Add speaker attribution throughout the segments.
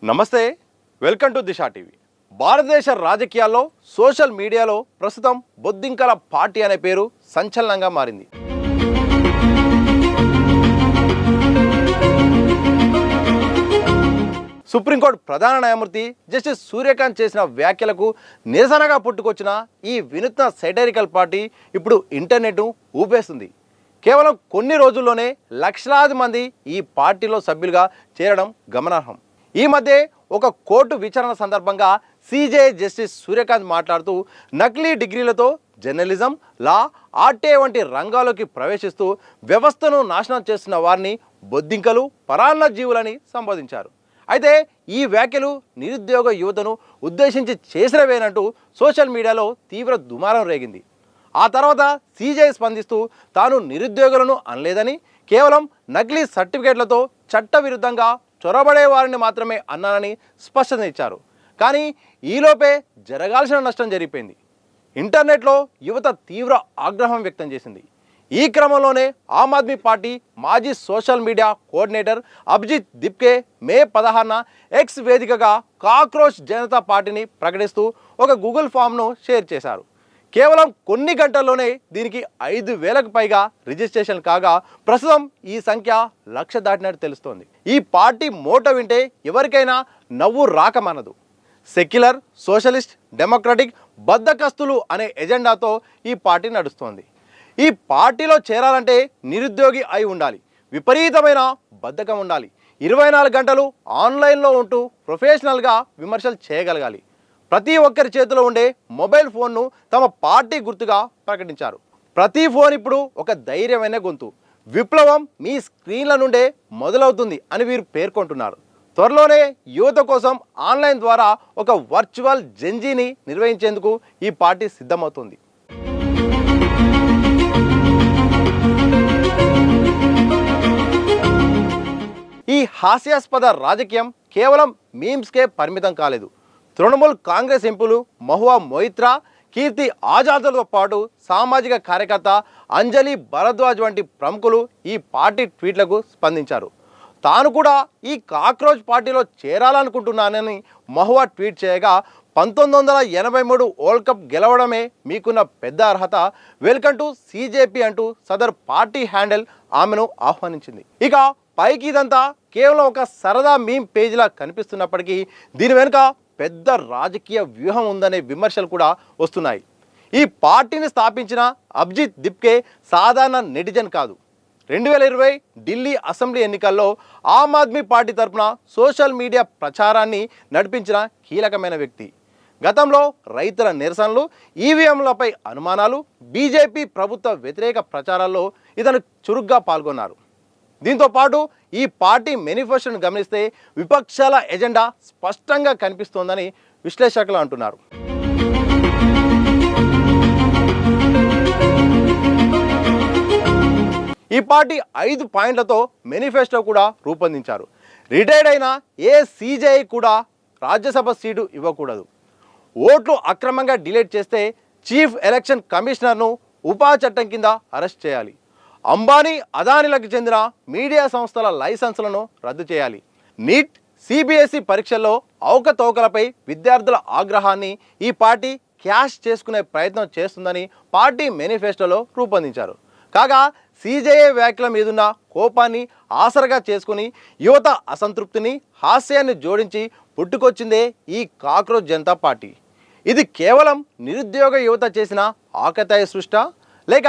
Speaker 1: నమస్తే, welcome to Disha TV. భారతదేశ రాజకీయాల్లో సోషల్ మీడియాలో ప్రస్తుతం బొద్దింకల పార్టీ అనే పేరు సంచలనంగా మారింది. సుప్రీంకోర్టు ప్రధాన న్యాయమూర్తి జస్టిస్ సూర్యకాంత్ చేసిన వ్యాఖ్యలకు నిరసనగా పుట్టుకొచ్చిన ఈ వినూత్న సెటైరికల్ పార్టీ ఇప్పుడు ఇంటర్నెట్ను ఊపేస్తుంది. కేవలం కొన్ని రోజుల్లోనే లక్షలాది మంది ఈ పార్టీలో సభ్యులుగా చేరడం గమనార్హం. ఈ మధ్య ఒక కోర్టు విచారణ సందర్భంగా సిజే జస్టిస్ సూర్యకాంత్ మాట్లాడుతూ నకిలీ డిగ్రీలతో జర్నలిజం, లా, ఆర్టీఐ వంటి రంగాల్లోకి ప్రవేశిస్తూ వ్యవస్థను నాశనం చేస్తున్న వారిని బొద్దింకలు, పరాన్న జీవులని సంబోధించారు. అయితే ఈ వ్యాఖ్యలు నిరుద్యోగ యువతను ఉద్దేశించి చేసినవేనంటూ సోషల్ మీడియాలో తీవ్ర దుమారం రేగింది. ఆ తర్వాత సిజే స్పందిస్తూ తాను నిరుద్యోగులను అనలేదని, కేవలం నకిలీ సర్టిఫికేట్లతో చట్టవిరుద్ధంగా చొరబడే వారిని మాత్రమే అన్నానని స్పష్టత ఇచ్చారు. కానీ ఈలోపే జరగాల్సిన నష్టం జరిగిపోయింది. ఇంటర్నెట్లో యువత తీవ్ర ఆగ్రహం వ్యక్తం చేసింది. ఈ క్రమంలోనే ఆమ్ ఆద్మీ పార్టీ మాజీ సోషల్ మీడియా కోఆర్డినేటర్ అభిజిత్ దిప్కే మే 16న ఎక్స్ వేదికగా కాక్రోచ్ జనతా పార్టీని ప్రకటిస్తూ ఒక గూగుల్ ఫామ్ను షేర్ చేశారు. కేవలం కొన్ని గంటల్లోనే దీనికి 5,000కు పైగా రిజిస్ట్రేషన్ కాగా ప్రస్తుతం ఈ సంఖ్య 1,00,000 దాటినట్టు తెలుస్తోంది. ఈ పార్టీ మోటో వింటే ఎవరికైనా నవ్వు రాకమన్నదు. సెక్యులర్, సోషలిస్ట్, డెమోక్రటిక్, బద్ధకస్తులు అనే ఎజెండాతో ఈ పార్టీ నడుస్తోంది. ఈ పార్టీలో చేరాలంటే నిరుద్యోగి అయి ఉండాలి, విపరీతమైన బద్ధకం ఉండాలి, 24 గంటలు ఆన్లైన్లో ఉంటూ ప్రొఫెషనల్గా విమర్శలు చేయగలగాలి. ప్రతి ఒక్కరి చేతిలో ఉండే మొబైల్ ఫోన్ను తమ పార్టీ గుర్తుగా ప్రకటించారు. ప్రతి ఫోన్ ఇప్పుడు ఒక ధైర్యమైన గొంతు. విప్లవం మీ స్క్రీన్ల నుండే మొదలవుతుంది అని వీరు పేర్కొంటున్నారు. త్వరలోనే యువత కోసం ఆన్లైన్ ద్వారా ఒక వర్చువల్ జెన్జీని నిర్వహించేందుకు ఈ పార్టీ సిద్ధమవుతుంది. ఈ హాస్యాస్పద రాజకీయం కేవలం మీమ్స్కే పరిమితం కాలేదు. తృణమూల్ కాంగ్రెస్ ఎంపీలు మహువా మొయిత్రా, కీర్తి ఆజాద్లతో పాటు సామాజిక కార్యకర్త అంజలి భరద్వాజ్ వంటి ప్రముఖులు ఈ పార్టీ ట్వీట్లకు స్పందించారు. తాను కూడా ఈ కాక్రోచ్ పార్టీలో చేరాలనుకుంటున్నానని మహువా ట్వీట్ చేయగా, 1983 వరల్డ్ కప్ గెలవడమే మీకున్న పెద్ద అర్హత, వెల్కమ్ టు సిజేపీ అంటూ సదర్ పార్టీ హ్యాండిల్ ఆమెను ఆహ్వానించింది. ఇక పైకి ఇదంతా కేవలం ఒక సరదా మీమ్ పేజీలా కనిపిస్తున్నప్పటికీ దీని వెనుక పెద్ద రాజకీయ వ్యూహం ఉందనే విమర్శలు కూడా వస్తున్నాయి. ఈ పార్టీని స్థాపించిన అభిజిత్ దిప్కే సాధారణ నెటిజన్ కాదు. 2020 ఢిల్లీ అసెంబ్లీ ఎన్నికల్లో ఆమ్ ఆద్మీ పార్టీ తరఫున సోషల్ మీడియా ప్రచారాన్ని నడిపించిన కీలకమైన వ్యక్తి. గతంలో రైతుల నిరసనలు, ఈవీఎంలపై అనుమానాలు, బీజేపీ ప్రభుత్వ వ్యతిరేక ప్రచారాల్లో ఇతను చురుగ్గా పాల్గొన్నారు. దీంతో పాటు ఈ పార్టీ మేనిఫెస్టోను గమనిస్తే విపక్షాల ఎజెండా స్పష్టంగా కనిపిస్తోందని విశ్లేషకులు అంటున్నారు. ఈ పార్టీ 5 పాయింట్లతో మేనిఫెస్టో కూడా రూపొందించారు. రిటైర్డ్ అయిన ఏ సీజేఐ కూడా రాజ్యసభ సీటు ఇవ్వకూడదు. ఓట్లు అక్రమంగా డిలీట్ చేస్తే చీఫ్ ఎలక్షన్ కమిషనర్ను ఉపా చట్టం కింద అరెస్ట్ చేయాలి. అంబానీ, అదానీలకు చెందిన మీడియా సంస్థల లైసెన్సులను రద్దు చేయాలి. నీట్, సిబిఎస్ఈ పరీక్షల్లో అవకతవకలపై విద్యార్థుల ఆగ్రహాన్ని ఈ పార్టీ క్యాష్ చేసుకునే ప్రయత్నం చేస్తుందని పార్టీ మేనిఫెస్టోలో రూపొందించారు. కాగా సిజేఏ వ్యాఖ్యల మీదున్న కోపాన్ని ఆసరగా చేసుకుని యువత అసంతృప్తిని, హాస్యాన్ని జోడించి పుట్టుకొచ్చిందే ఈ కాక్రోచ్ జనతా పార్టీ. ఇది కేవలం నిరుద్యోగ యువత చేసిన ఆకతాయి సృష్ట, లేక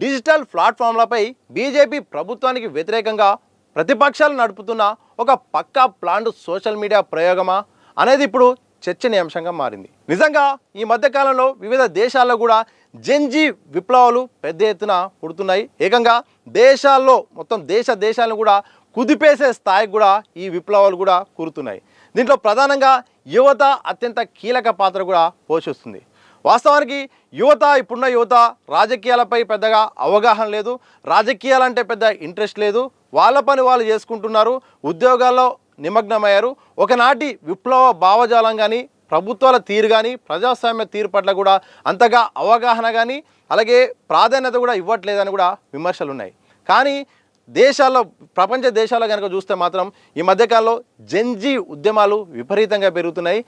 Speaker 1: డిజిటల్ ప్లాట్ఫామ్లపై బీజేపీ ప్రభుత్వానికి వ్యతిరేకంగా ప్రతిపక్షాలు నడుపుతున్న ఒక పక్కా ప్లాన్డ్ సోషల్ మీడియా ప్రయోగమా అనేది ఇప్పుడు చర్చనీయాంశంగా మారింది. నిజంగా ఈ మధ్యకాలంలో వివిధ దేశాల్లో కూడా జెన్జీ విప్లవాలు పెద్ద ఎత్తున పుడుతున్నాయి. ఏకంగా దేశాల్లో మొత్తం దేశాలను కూడా కుదిపేసే స్థాయికి కూడా ఈ విప్లవాలు కూడా కూరుతున్నాయి. దీంట్లో ప్రధానంగా యువత అత్యంత కీలక పాత్ర కూడా పోషిస్తుంది. వాస్తవానికి ఇప్పుడున్న యువత రాజకీయాలపై పెద్దగా అవగాహన లేదు, రాజకీయాలంటే పెద్ద ఇంట్రెస్ట్ లేదు, వాళ్ళ పని వాళ్ళు చేసుకుంటున్నారు, ఉద్యోగాల్లో నిమగ్నమయ్యారు. ఒకనాటి విప్లవ భావజాలం కానీ, ప్రభుత్వాల తీరు కానీ, ప్రజాస్వామ్య తీరు పట్ల కూడా అంతగా అవగాహన కానీ అలాగే ప్రాధాన్యత కూడా ఇవ్వట్లేదని కూడా విమర్శలు ఉన్నాయి. కానీ దేశాల్లో ప్రపంచ దేశాల్లో కనుక చూస్తే మాత్రం ఈ మధ్యకాలంలో జెన్జీ ఉద్యమాలు విపరీతంగా పెరుగుతున్నాయి.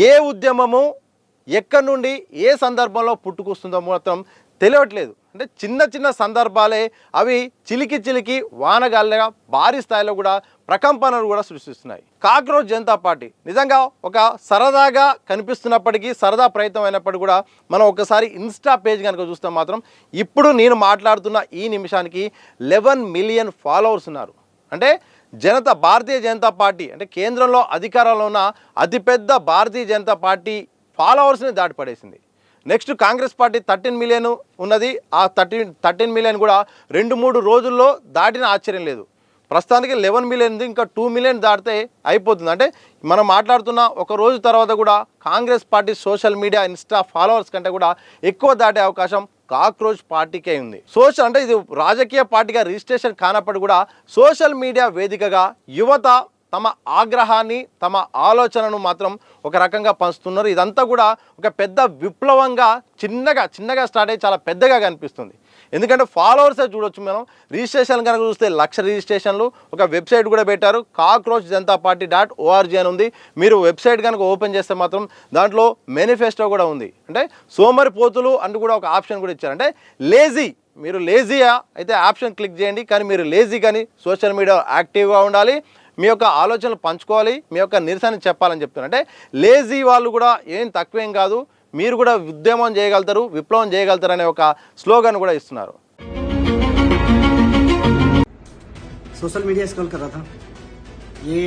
Speaker 1: ఏ ఉద్యమము ఎక్కడి నుండి ఏ సందర్భంలో పుట్టుకొస్తుందో మాత్రం తెలియట్లేదు. అంటే చిన్న చిన్న సందర్భాలే అవి చిలికి చిలికి వానగాలిగా భారీ స్థాయిలో కూడా ప్రకంపనలు కూడా సృష్టిస్తున్నాయి. కాక్రోచ్ జనతా పార్టీ నిజంగా ఒక సరదాగా కనిపిస్తున్నప్పటికీ, సరదా ప్రయత్నం అయినప్పటికీ కూడా మనం ఒకసారి ఇన్స్టా పేజ్ కనుక చూస్తే మాత్రం ఇప్పుడు నేను మాట్లాడుతున్న ఈ నిమిషానికి 11 మిలియన్ ఫాలోవర్స్ ఉన్నారు. అంటే భారతీయ జనతా పార్టీ అంటే కేంద్రంలో అధికారంలో ఉన్న అతిపెద్ద భారతీయ జనతా పార్టీ ఫాలోవర్స్ని దాటిపడేసింది. నెక్స్ట్ కాంగ్రెస్ పార్టీ 13 మిలియన్ ఉన్నది. ఆ 13 మిలియన్ కూడా 2-3 రోజుల్లో దాటిన ఆశ్చర్యం లేదు. ప్రస్తుతానికి 11 మిలియన్, ఇంకా 2 మిలియన్ దాటితే అయిపోతుంది. అంటే మనం మాట్లాడుతున్న ఒక రోజు తర్వాత కూడా Congress party social media Insta followers కంటే కూడా ఎక్కువ దాటే అవకాశం కాక్రోచ్ పార్టీకే ఉంది. సోషల్ అంటే ఇది రాజకీయ పార్టీగా రిజిస్ట్రేషన్ కానప్పటికీ కూడా సోషల్ మీడియా వేదికగా యువత తమ ఆగ్రహాన్ని, తమ ఆలోచనను మాత్రం ఒక రకంగా పంచుతున్నారు. ఇదంతా కూడా ఒక పెద్ద విప్లవంగా చిన్నగా స్టార్ట్ అయ్యి చాలా పెద్దగా కనిపిస్తుంది. ఎందుకంటే ఫాలోవర్సే చూడొచ్చు. మనం రిజిస్ట్రేషన్ కనుక చూస్తే 1,00,000 రిజిస్ట్రేషన్లు. ఒక వెబ్సైట్ కూడా పెట్టారు, cockroachjantaparty.org అని ఉంది. మీరు వెబ్సైట్ కనుక ఓపెన్ చేస్తే మాత్రం దాంట్లో మేనిఫెస్టో కూడా ఉంది. అంటే సోమరిపోతులు అంటూ కూడా ఒక ఆప్షన్ కూడా ఇచ్చారు. అంటే మీరు లేజీయా అయితే ఆప్షన్ క్లిక్ చేయండి, కానీ మీరు లేజీ కానీ సోషల్ మీడియా యాక్టివ్గా ఉండాలి, మీ యొక్క ఆలోచనలు పంచుకోవాలి, మీ యొక్క నిరసన చెప్పాలని చెప్తున్నారు. అంటే లేజీ వాళ్ళు కూడా ఏం తక్కువేం కాదు, మీరు కూడా ఉద్యమం చేయగలుగుతారు, విప్లవం చేయగలుగుతారు అనే ఒక స్లోగన్ కూడా ఇస్తున్నారు.
Speaker 2: सोशल मीडिया स्क्रॉल कर रहा था, ये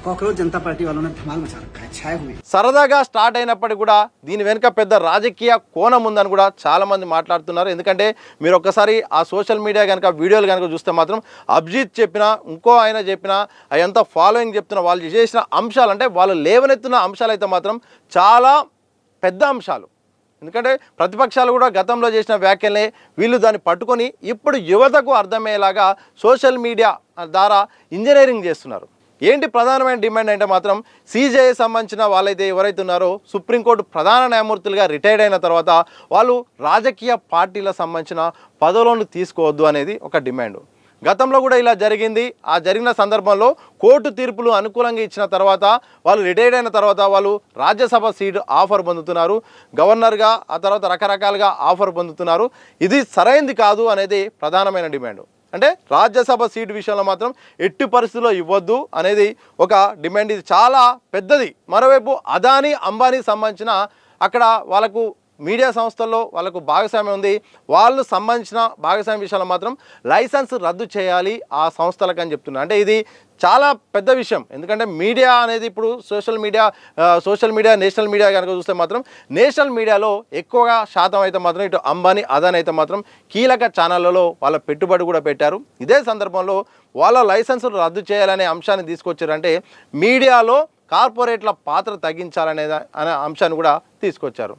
Speaker 2: कॉकरोच जनता पार्टी वालों ने धमाल मचा रखा है, छाए हुए.
Speaker 1: సరదాగా స్టార్ట్ అయినప్పటికీ కూడా దీని వెనుక పెద్ద రాజకీయ కోణం ఉందని కూడా చాలామంది మాట్లాడుతున్నారు. ఎందుకంటే మీరు ఒక్కసారి ఆ సోషల్ మీడియా కనుక వీడియోలు కనుక చూస్తే మాత్రం అభిజిత్ చెప్పినా, ఇంకో ఆయన చెప్పినా, అదంతా ఫాలోయింగ్ చెప్తున్న వాళ్ళు చేసిన అంశాలు, అంటే వాళ్ళు లేవనెత్తున్న అంశాలు అయితే మాత్రం చాలా పెద్ద అంశాలు. ఎందుకంటే ప్రతిపక్షాలు కూడా గతంలో చేసిన వ్యాఖ్యలనే వీళ్ళు దాన్ని పట్టుకొని ఇప్పుడు యువతకు అర్థమయ్యేలాగా సోషల్ మీడియా ద్వారా ఇంజనీరింగ్ చేస్తున్నారు. ఏంటి ప్రధానమైన డిమాండ్ అంటే మాత్రం సిజేఐ సంబంధించిన వాళ్ళైతే ఎవరైతే ఉన్నారో సుప్రీంకోర్టు ప్రధాన న్యాయమూర్తులుగా రిటైర్డ్ అయిన తర్వాత వాళ్ళు రాజకీయ పార్టీలకు సంబంధించిన పదవులను తీసుకోవద్దు అనేది ఒక డిమాండ్. గతంలో కూడా ఇలా జరిగింది. ఆ జరిగిన సందర్భంలో కోర్టు తీర్పులు అనుకూలంగా ఇచ్చిన తర్వాత వాళ్ళు రిటైర్డ్ అయిన తర్వాత వాళ్ళు రాజ్యసభ సీటు ఆఫర్ పొందుతున్నారు, గవర్నర్గా, ఆ తర్వాత రకరకాలుగా ఆఫర్ పొందుతున్నారు. ఇది సరైంది కాదు అనేది ప్రధానమైన డిమాండ్. అంటే రాజ్యసభ సీటు విషయంలో మాత్రం ఎట్టి పరిస్థితుల్లో ఇవ్వద్దు అనేది ఒక డిమాండ్. ఇది చాలా పెద్దది. మరోవైపు అదానీ, అంబానీకి సంబంధించిన అక్కడ వాళ్ళకు మీడియా సంస్థల్లో వాళ్ళకు భాగస్వామ్యం ఉంది. వాళ్ళు సంబంధించిన భాగస్వామ్య విషయాల్లో మాత్రం లైసెన్స్ రద్దు చేయాలి ఆ సంస్థలకు అని చెప్తున్నారు. అంటే ఇది చాలా పెద్ద విషయం. ఎందుకంటే మీడియా అనేది ఇప్పుడు సోషల్ మీడియా నేషనల్ మీడియా కనుక చూస్తే మాత్రం నేషనల్ మీడియాలో ఎక్కువగా శాతం అయితే మాత్రం ఇటు అంబానీ, అదానీ అయితే మాత్రం కీలక ఛానళ్లలో వాళ్ళ పెట్టుబడి కూడా పెట్టారు. ఇదే సందర్భంలో వాళ్ళ లైసెన్సులు రద్దు చేయాలనే అంశాన్ని తీసుకొచ్చారంటే మీడియాలో కార్పొరేట్ల పాత్ర తగ్గించాలనే అంశాన్ని కూడా తీసుకొచ్చారు.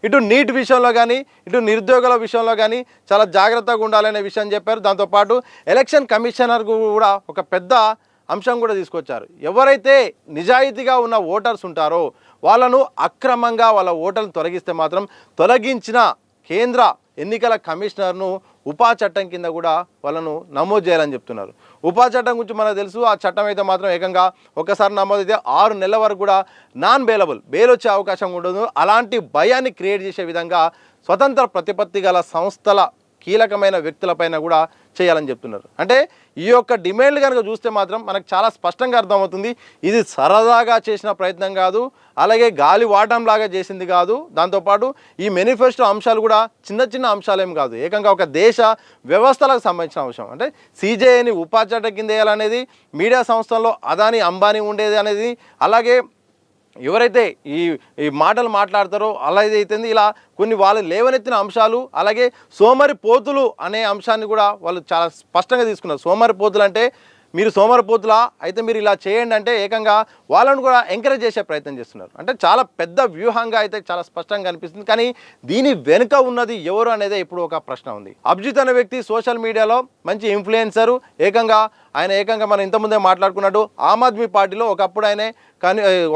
Speaker 1: ఇటు నీట్ విషయంలో కానీ, ఇటు నిరుద్యోగుల విషయంలో కానీ చాలా జాగ్రత్తగా ఉండాలనే విషయం చెప్పారు. దాంతోపాటు ఎలక్షన్ కమిషనర్ కూడా ఒక పెద్ద అంశం కూడా తీసుకొచ్చారు. ఎవరైతే నిజాయితీగా ఉన్న ఓటర్స్ ఉంటారో వాళ్ళను అక్రమంగా వాళ్ళ ఓటర్లను తొలగిస్తే మాత్రం తొలగించిన కేంద్ర ఎన్నికల కమిషనర్ను ఉపా చట్టం కింద కూడా వాళ్ళను నమోదు చేయాలని చెప్తున్నారు. ఉపా చట్టం గురించి మనకు తెలుసు. ఆ చట్టం అయితే మాత్రం ఏకంగా ఒకసారి నమోదైతే 6 నెలల వరకు కూడా బెయిల్ వచ్చే అవకాశం ఉండదు. అలాంటి భయాన్ని క్రియేట్ చేసే విధంగా స్వతంత్ర ప్రతిపత్తి గల సంస్థల కీలకమైన వ్యక్తులపైన కూడా చేయాలని చెప్తున్నారు. అంటే ఈ యొక్క డిమాండ్లు కనుక చూస్తే మాత్రం మనకు చాలా స్పష్టంగా అర్థమవుతుంది. ఇది సరదాగా చేసిన ప్రయత్నం కాదు, అలాగే గాలి వాటంలాగా చేసింది కాదు. దాంతోపాటు ఈ మేనిఫెస్టో అంశాలు కూడా చిన్న అంశాలేం కాదు, ఏకంగా ఒక దేశ వ్యవస్థలకు సంబంధించిన అంశం. అంటే సిజేఐని ఉపా చట్టం కింద వేయాలనేది, మీడియా సంస్థల్లో అదానీ, అంబానీ ఉండేది అనేది, అలాగే ఎవరైతే ఈ మాటలు మాట్లాడతారో అలా అయితే ఇలా కొన్ని వాళ్ళు లేవనెత్తిన అంశాలు, అలాగే సోమరిపోతులు అనే అంశాన్ని కూడా వాళ్ళు చాలా స్పష్టంగా తీసుకున్నారు. సోమరిపోతులు అంటే మీరు సోమరిపోతులా అయితే మీరు ఇలా చేయండి అంటే ఏకంగా వాళ్ళను కూడా ఎంకరేజ్ చేసే ప్రయత్నం చేస్తున్నారు. అంటే చాలా పెద్ద వ్యూహంగా అయితే చాలా స్పష్టంగా కనిపిస్తుంది. కానీ దీని వెనుక ఉన్నది ఎవరు అనేది ఇప్పుడు ఒక ప్రశ్న ఉంది. అభిజిత్ అనే వ్యక్తి సోషల్ మీడియాలో మంచి ఇన్ఫ్లుయెన్సరు. ఏకంగా మనం ఇంతకుముందే మాట్లాడుకున్నట్టు ఆమ్ ఆద్మీ పార్టీలో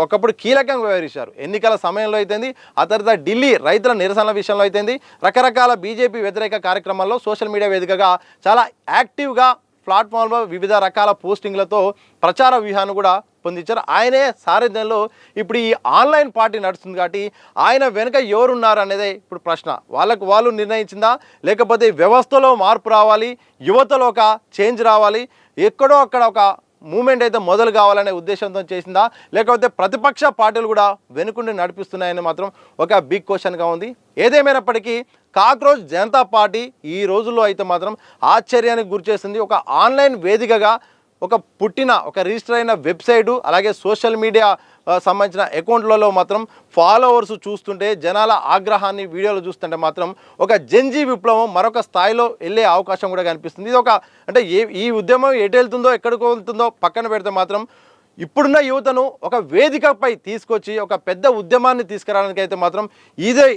Speaker 1: ఒకప్పుడు కీలకంగా వ్యవహరించారు. ఎన్నికల సమయంలో అయితేంది, ఆ తర్వాత ఢిల్లీ రైతుల నిరసనల విషయంలో అయితేంది, రకరకాల బీజేపీ వ్యతిరేక కార్యక్రమాల్లో సోషల్ మీడియా వేదికగా చాలా యాక్టివ్గా ప్లాట్ఫామ్లో వివిధ రకాల పోస్టింగ్లతో ప్రచార వ్యూహాన్ని కూడా పొందించారు. ఆయనే సారథ్యంలో ఇప్పుడు ఈ ఆన్లైన్ పార్టీ నడుస్తుంది కాబట్టి ఆయన వెనుక ఎవరున్నారు అనేదే ఇప్పుడు ప్రశ్న. వాళ్ళు నిర్ణయించిందా, లేకపోతే వ్యవస్థలో మార్పు రావాలి, యువతలో ఒక చేంజ్ రావాలి, ఎక్కడో అక్కడ ఒక మూమెంట్ అయితే మొదలు కావాలనే ఉద్దేశంతో చేసిందా, లేకపోతే ప్రతిపక్ష పార్టీలు కూడా వెనుకుండి నడిపిస్తున్నాయని మాత్రం ఒక బిగ్ క్వశ్చన్గా ఉంది. ఏదేమైనప్పటికీ కాక్రోచ్ జనతా పార్టీ ఈ రోజుల్లో అయితే మాత్రం ఆశ్చర్యానికి గురిచేస్తుంది. ఒక ఆన్లైన్ వేదికగా ఒక రిజిస్టర్ అయిన వెబ్సైటు, అలాగే సోషల్ మీడియా సంబంధించిన అకౌంట్లలో మాత్రం ఫాలోవర్స్ చూస్తుంటే, జనాల ఆగ్రహాన్ని వీడియోలు చూస్తుంటే మాత్రం ఒక జెన్జీ విప్లవం మరొక స్థాయిలో వెళ్ళే అవకాశం కూడా కనిపిస్తుంది. ఇది అంటే ఈ ఉద్యమం ఎటు వెళ్తుందో, ఎక్కడికి వెళ్తుందో పక్కన పెడితే మాత్రం ఇప్పుడున్న యువతను ఒక వేదికపై తీసుకొచ్చి ఒక పెద్ద ఉద్యమాన్ని తీసుకురావడానికి అయితే మాత్రం ఇదే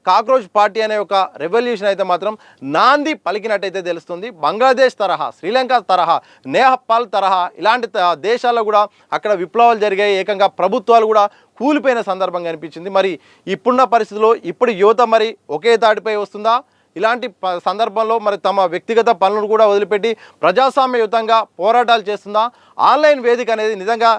Speaker 1: కాక్రోచ్ పార్టీ అనే ఒక రెవల్యూషన్ అయితే మాత్రం నాంది పలికినట్టయితే తెలుస్తుంది. బంగ్లాదేశ్ తరహా, శ్రీలంక తరహా, నేపాల్ తరహా ఇలాంటి దేశాల్లో కూడా అక్కడ విప్లవాలు జరిగాయి. ఏకంగా ప్రభుత్వాలు కూడా కూలిపోయిన సందర్భం కనిపించింది. మరి ఇప్పుడున్న పరిస్థితుల్లో ఇప్పుడు యువత మరి ఒకే తాటిపై వస్తుందా? ఇలాంటి సందర్భంలో మరి తమ వ్యక్తిగత పనులను కూడా వదిలిపెట్టి ప్రజాస్వామ్యయుతంగా పోరాటాలు చేస్తుందా? ఆన్లైన్ వేదిక అనేది నిజంగా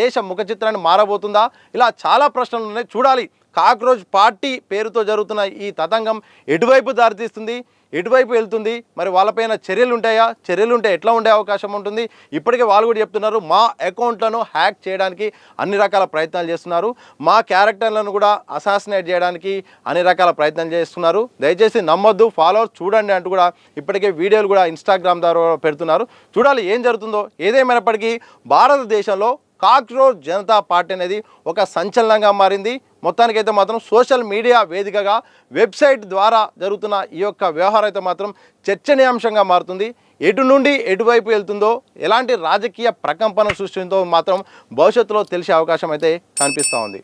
Speaker 1: దేశ ముఖ చిత్రాన్ని మారబోతుందా? ఇలా చాలా ప్రశ్నలు ఉన్నాయి. చూడాలి కాక్రోచ్ పార్టీ పేరుతో జరుగుతున్న ఈ తతంగం ఎటువైపు దారితీస్తుంది, ఎటువైపు వెళ్తుంది, మరి వాళ్ళపైన చర్యలు ఉంటాయా? చర్యలు ఉంటే ఎట్లా ఉండే అవకాశం ఉంటుంది? ఇప్పటికే వాళ్ళు కూడా చెప్తున్నారు, మా అకౌంట్లను హ్యాక్ చేయడానికి అన్ని రకాల ప్రయత్నాలు చేస్తున్నారు, మా క్యారెక్టర్లను కూడా అసాసినేట్ చేయడానికి అన్ని రకాల ప్రయత్నాలు చేస్తున్నారు, దయచేసి నమ్మొద్దు, ఫాలోవర్స్ చూడండి అంటూ కూడా ఇప్పటికే వీడియోలు కూడా ఇన్స్టాగ్రామ్ ద్వారా పెడుతున్నారు. చూడాలి ఏం జరుగుతుందో. ఏదేమైనప్పటికీ భారతదేశంలో కాక్రోచ్ జనతా పార్టీ అనేది ఒక సంచలనంగా మారింది. మొత్తానికైతే మాత్రం సోషల్ మీడియా వేదికగా వెబ్సైట్ ద్వారా జరుగుతున్న ఈ యొక్క వ్యవహారం అయితే మాత్రం చర్చనీయాంశంగా మారుతుంది. ఎటు నుండి ఎటువైపు వెళ్తుందో, ఎలాంటి రాజకీయ ప్రకంపన సృష్టిందో మాత్రం భవిష్యత్తులో తెలిసే అవకాశం అయితే కనిపిస్తూ ఉంది.